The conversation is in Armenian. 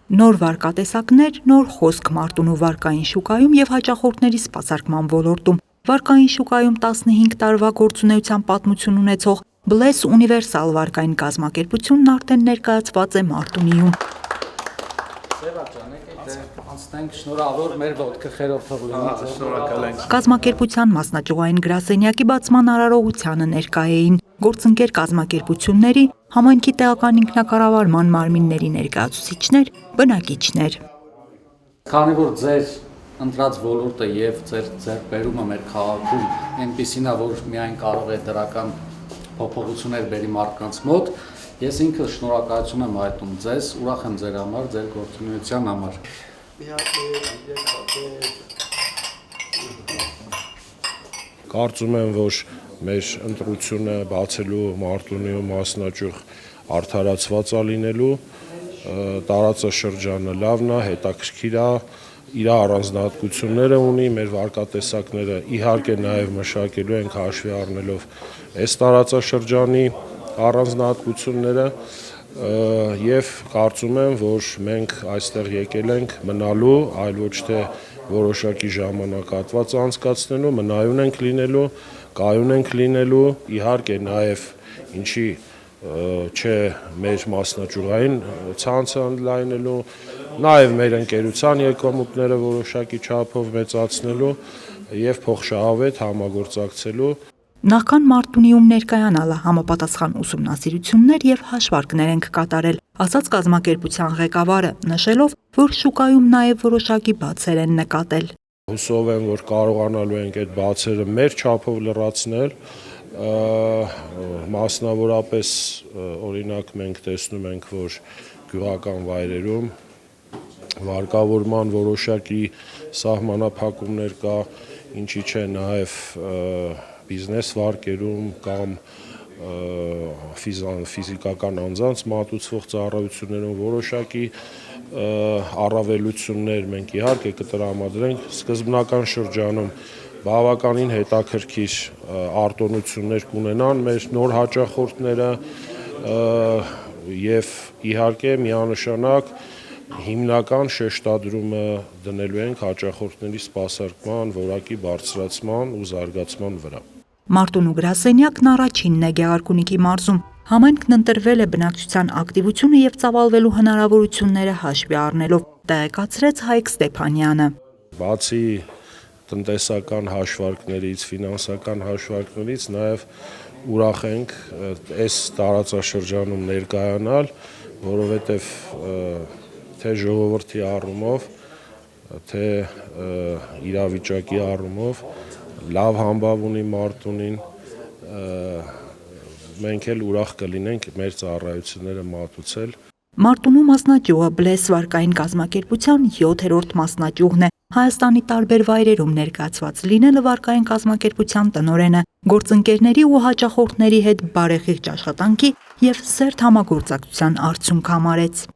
Նոր վարկատեսակներ, նոր խոսք Մարտունու վարկային շուկայում եւ հաճախորդների սպասարկման ոլորտում։ Վարկային շուկայում 15 տարվա գործունեության պատմություն ունեցող Bless Universal վարկային կազմակերպությունն արդեն ներկայացված է Մարտունիում։ Շնորհավոր մեր ոտքը խերովով լինի։ Կազմակերպության մասնաճյուղային գրասենյակի բացման արարողությանը ներկա էին գործընկեր կազմակերպությունների, համայնքի տեղական ինքնակառավարման մարմինների ներկայացուցիչներ, բնակիչներ։ Քանի որ ձեր ընտրած ոլորտը եւ ձեր ձեռքբերումը մեր քաղաքում այնպեսին է, որ միայն կարող է դրական փոփոխություններ բերի մարդկանց մոտ, ես ինքս շնորհակալություն եմ հայտնում ձեզ, ուրախ եմ ձեր համար, ձեր գործունեության համար։ Կարծում եմ, որ մեր ընտրությունը բացելու Մարտունիում մասնաճյուղ արդարացված է լինելու, տարածաշրջանը լավն է, հետաքրքիր է, իր առանձնահատկությունները ունի, մեր վարկատեսակները իհարկե նաև մշակելու ենք հաշվի առնելով այս տարածաշրջանի առանձնահատկությունները եւ կարծում եմ, որ մենք այստեղ եկել ենք մնալու, այլ ոչ թե որոշակի ժամանակահատված անցկացնելու, մնայուն ենք լինելու, կայուն ենք լինելու, իհարկե նաև ինչի չէ մեր մասնաճյուղային ցանցը ընդլայնելու, նաև մեր ընկերության եկամուտները որոշակի չափով մեծացնելու եւ փոխշահավետ համագործակցելու։ Նախքան Մարտունիում ներկայանալը համապատասխան ուսումնասիրություններ եւ հաշվարկներ ենք կատարել, ասաց կազմակերպության ղեկավարը, նշելով, որ շուկայում նաև որոշակի բացեր են նկատել։ Հուսով եմ, որ կարողանալու ենք այդ բացերը մեր չափով լրացնել, մասնավորապես օրինակ մենք տեսնում ենք, որ գյուղական վայրերում վարկավորման որոշակի սահմանափակումներ կա, ինչի չէ նաև բիզնես վարկերում կամ ֆիզիկական անձանց մատուցվող ծառայություններում որոշակի առավելություններ մենք իհարկե կտրամադրենք սկզբնական շրջանում բավականին հետաքրքիր արտոնություններ կունենան մեր նոր հաճախորդները եւ իհարկե միանշանակ հիմնական շեշտադրումը դնելու ենք հաճախորդների սպասարկման որակի բարձրացման ու զարգացման վրա։ Մարտունու գրասենյակն առաջինն է Գեղարքունիքի մարզում։ Համայնքն ընտրվել է բնակչության ակտիվությունը եւ ծավալվելու հնարավորությունները հաշվի առնելով, տեղեկացրեց Հայկ Ստեփանյանը։ Բացի տնտեսական հաշվարկներից, ֆինանսական հաշվարկներից նաև ուրախ ենք այս տարածաշրջանում ներկայանալ, որովհետև թե ժողովրդի առումով, թե իրավիճակի առումով լավ համբավ ունի Մարտունին, մենք էլ ուրախ կլինենք մեր ծառայությունները մատուցել։ Մարտունու մասնաճյուղը Bless վարկային կազմակերպության 7-րդ մասնաճյուղն է։ Հայաստանի տարբեր վայրերում ներկայացված լինելը վարկային կազմակերպության տնօրենը գործընկերների ու հաճախորդների հետ բարեխիղճ աշխատանքի եւ սերտ համագործակցության արդյունք համարեց։